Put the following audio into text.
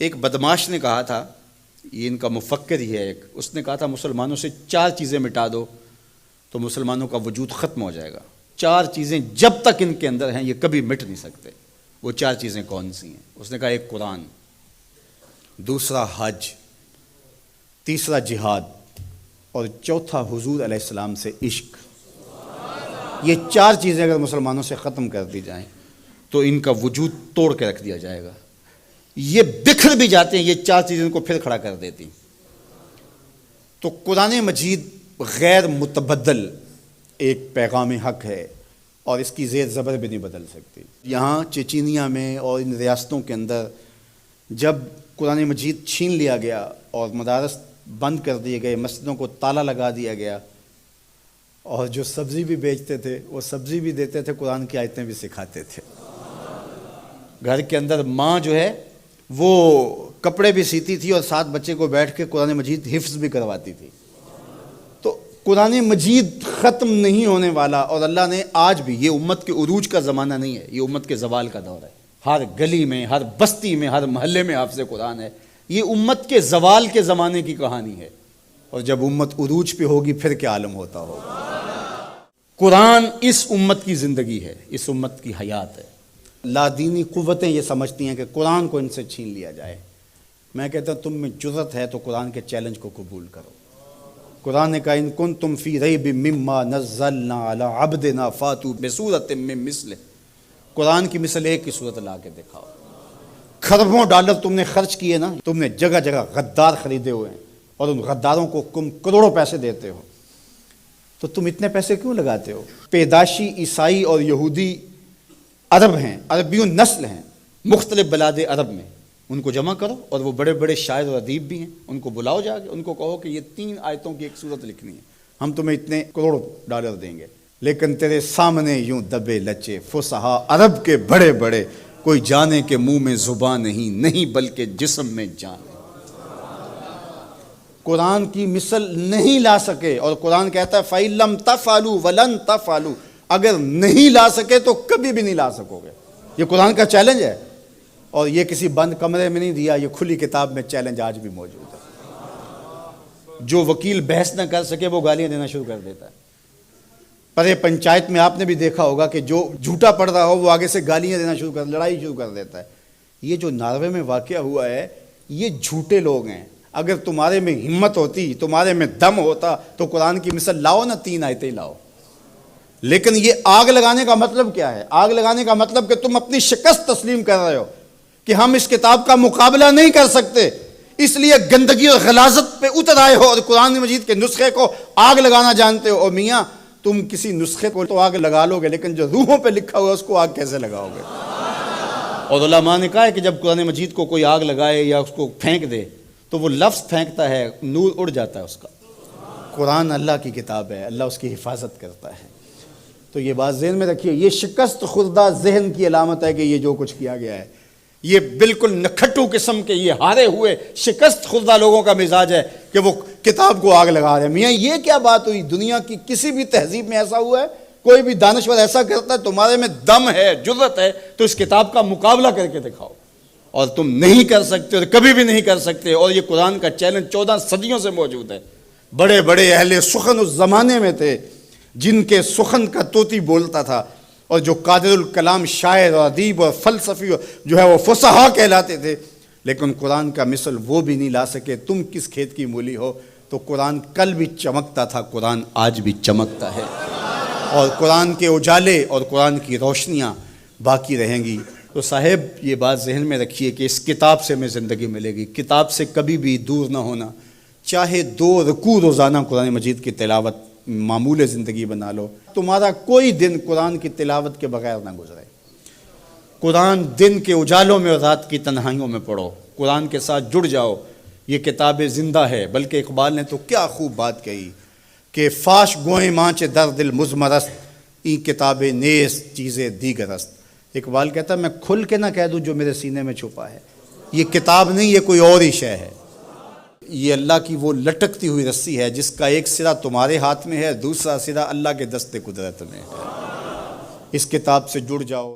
ایک بدماش نے کہا تھا، یہ ان کا مفکر ہی ہے ایک، اس نے کہا تھا مسلمانوں سے 4 چیزیں مٹا دو تو مسلمانوں کا وجود ختم ہو جائے گا۔ 4 چیزیں جب تک ان کے اندر ہیں یہ کبھی مٹ نہیں سکتے۔ وہ 4 چیزیں کون سی ہیں؟ اس نے کہا ایک قرآن، دوسرا حج، تیسرا جہاد، اور چوتھا حضور علیہ السلام سے عشق۔ یہ 4 چیزیں اگر مسلمانوں سے ختم کر دی جائیں تو ان کا وجود توڑ کے رکھ دیا جائے گا۔ یہ بکھر بھی جاتے ہیں، یہ 4 چیزیں ان کو پھر کھڑا کر دیتی۔ تو قرآن مجید غیر متبدل ایک پیغام حق ہے اور اس کی زیر زبر بھی نہیں بدل سکتی۔ یہاں چچینیا میں اور ان ریاستوں کے اندر جب قرآن مجید چھین لیا گیا اور مدارس بند کر دیے گئے، مسجدوں کو تالا لگا دیا گیا، اور جو سبزی بھی بیچتے تھے وہ سبزی بھی دیتے تھے، قرآن کی آیتیں بھی سکھاتے تھے۔ گھر کے اندر ماں جو ہے وہ کپڑے بھی سیتی تھی اور ساتھ بچے کو بیٹھ کے قرآن مجید حفظ بھی کرواتی تھی۔ تو قرآن مجید ختم نہیں ہونے والا، اور اللہ نے آج بھی، یہ امت کے عروج کا زمانہ نہیں ہے، یہ امت کے زوال کا دور ہے۔ ہر گلی میں، ہر بستی میں، ہر محلے میں حافظ قرآن ہے۔ یہ امت کے زوال کے زمانے کی کہانی ہے، اور جب امت عروج پہ ہوگی پھر کیا عالم ہوتا ہوگا۔ قرآن اس امت کی زندگی ہے، اس امت کی حیات ہے۔ لادینی قوتیں یہ سمجھتی ہیں کہ قرآن کو ان سے چھین لیا جائے۔ میں کہتا ہوں تم میں جرأت ہے تو قرآن کے چیلنج کو قبول کرو۔ قرآن نے کہا ان کنتم فی ریب مما نزلنا علی عبدنا فاتوا بسورۃ من مثلہ۔ قرآن کی مثل ایک کی صورت لا کے دکھاؤ۔ کھربوں ڈالر تم نے خرچ کیے نا، تم نے جگہ جگہ غدار خریدے ہوئے ہیں اور ان غداروں کو تم کروڑوں پیسے دیتے ہو، تو تم اتنے پیسے کیوں لگاتے ہو؟ پیدائشی عیسائی اور یہودی عرب ہیں، عربیوں نسل ہیں مختلف بلاد عرب میں، ان کو جمع کرو، اور وہ بڑے بڑے شاعر اور ادیب بھی ہیں، ان کو بلاؤ جا کے، ان کو کہو کہ یہ 3 آیتوں کی ایک صورت لکھنی ہے، ہم تمہیں اتنے کروڑ ڈالر دیں گے۔ لیکن تیرے سامنے یوں دبے لچے فصحا عرب کے بڑے بڑے، کوئی جانے کے منہ میں زبان نہیں بلکہ جسم میں جان ہے۔ قرآن کی مثل نہیں لا سکے، اور قرآن کہتا ہے فَإِن لَمْ تَفْعَلُوا وَلَن تَفْعَلُوا، اگر نہیں لا سکے تو کبھی بھی نہیں لا سکو گے۔ یہ قرآن کا چیلنج ہے، اور یہ کسی بند کمرے میں نہیں دیا، یہ کھلی کتاب میں چیلنج آج بھی موجود ہے۔ جو وکیل بحث نہ کر سکے وہ گالیاں دینا شروع کر دیتا ہے۔ پرے پنچایت میں آپ نے بھی دیکھا ہوگا کہ جو جھوٹا پڑ رہا ہو وہ آگے سے گالیاں دینا شروع کر، لڑائی شروع کر دیتا ہے۔ یہ جو ناروے میں واقعہ ہوا ہے، یہ جھوٹے لوگ ہیں۔ اگر تمہارے میں ہمت ہوتی، تمہارے میں دم ہوتا تو قرآن کی مثل لاؤ نا، 3 آیتیں لاؤ۔ لیکن یہ آگ لگانے کا مطلب کیا ہے؟ آگ لگانے کا مطلب کہ تم اپنی شکست تسلیم کر رہے ہو کہ ہم اس کتاب کا مقابلہ نہیں کر سکتے، اس لیے گندگی اور غلاظت پہ اتر آئے ہو اور قرآن مجید کے نسخے کو آگ لگانا جانتے ہو۔ اور میاں تم کسی نسخے کو تو آگ لگا لو گے، لیکن جو روحوں پہ لکھا ہوا ہے اس کو آگ کیسے لگاؤ گے؟ اور علماء نے کہا ہے کہ جب قرآن مجید کو کوئی آگ لگائے یا اس کو پھینک دے تو وہ لفظ پھینکتا ہے، نور اڑ جاتا ہے اس کا۔ قرآن اللہ کی کتاب ہے، اللہ اس کی حفاظت کرتا ہے۔ تو یہ بات ذہن میں رکھیے، یہ شکست خوردہ ذہن کی علامت ہے کہ یہ جو کچھ کیا گیا ہے، یہ بالکل نکھٹو قسم کے، یہ ہارے ہوئے شکست خوردہ لوگوں کا مزاج ہے کہ وہ کتاب کو آگ لگا رہے ہیں۔ میاں یہ کیا بات ہوئی؟ دنیا کی کسی بھی تہذیب میں ایسا ہوا ہے؟ کوئی بھی دانشور ایسا کرتا ہے؟ تمہارے میں دم ہے، جرأت ہے تو اس کتاب کا مقابلہ کر کے دکھاؤ، اور تم نہیں کر سکتے اور کبھی بھی نہیں کر سکتے۔ اور یہ قرآن کا چیلنج 14 صدیوں سے موجود ہے۔ بڑے بڑے اہل سخن اس زمانے میں تھے جن کے سخن کا طوطی بولتا تھا، اور جو قادر الکلام شاعر اور ادیب اور فلسفی جو ہے وہ فصحا کہلاتے تھے، لیکن قرآن کا مثل وہ بھی نہیں لا سکے۔ تم کس کھیت کی مولی ہو؟ تو قرآن کل بھی چمکتا تھا، قرآن آج بھی چمکتا ہے، اور قرآن کے اجالے اور قرآن کی روشنیاں باقی رہیں گی۔ تو صاحب یہ بات ذہن میں رکھیے کہ اس کتاب سے ہمیں زندگی ملے گی، کتاب سے کبھی بھی دور نہ ہونا۔ چاہے 2 رکوع روزانہ قرآن مجید کی تلاوت معمول زندگی بنا لو، تمہارا کوئی دن قرآن کی تلاوت کے بغیر نہ گزرے۔ قرآن دن کے اجالوں میں اور رات کی تنہائیوں میں پڑھو، قرآن کے ساتھ جڑ جاؤ۔ یہ کتاب زندہ ہے، بلکہ اقبال نے تو کیا خوب بات کہی کہ فاش گوئیں مانچ در دل مزمرست، این کتاب نیز چیزیں دیگر است۔ اقبال کہتا ہے میں کھل کے نہ کہہ دوں جو میرے سینے میں چھپا ہے، یہ کتاب نہیں، یہ کوئی اور ہی شے ہے۔ یہ اللہ کی وہ لٹکتی ہوئی رسی ہے جس کا ایک سرا تمہارے ہاتھ میں ہے، دوسرا سرا اللہ کے دست قدرت میں ہے۔ اس کتاب سے جڑ جاؤ۔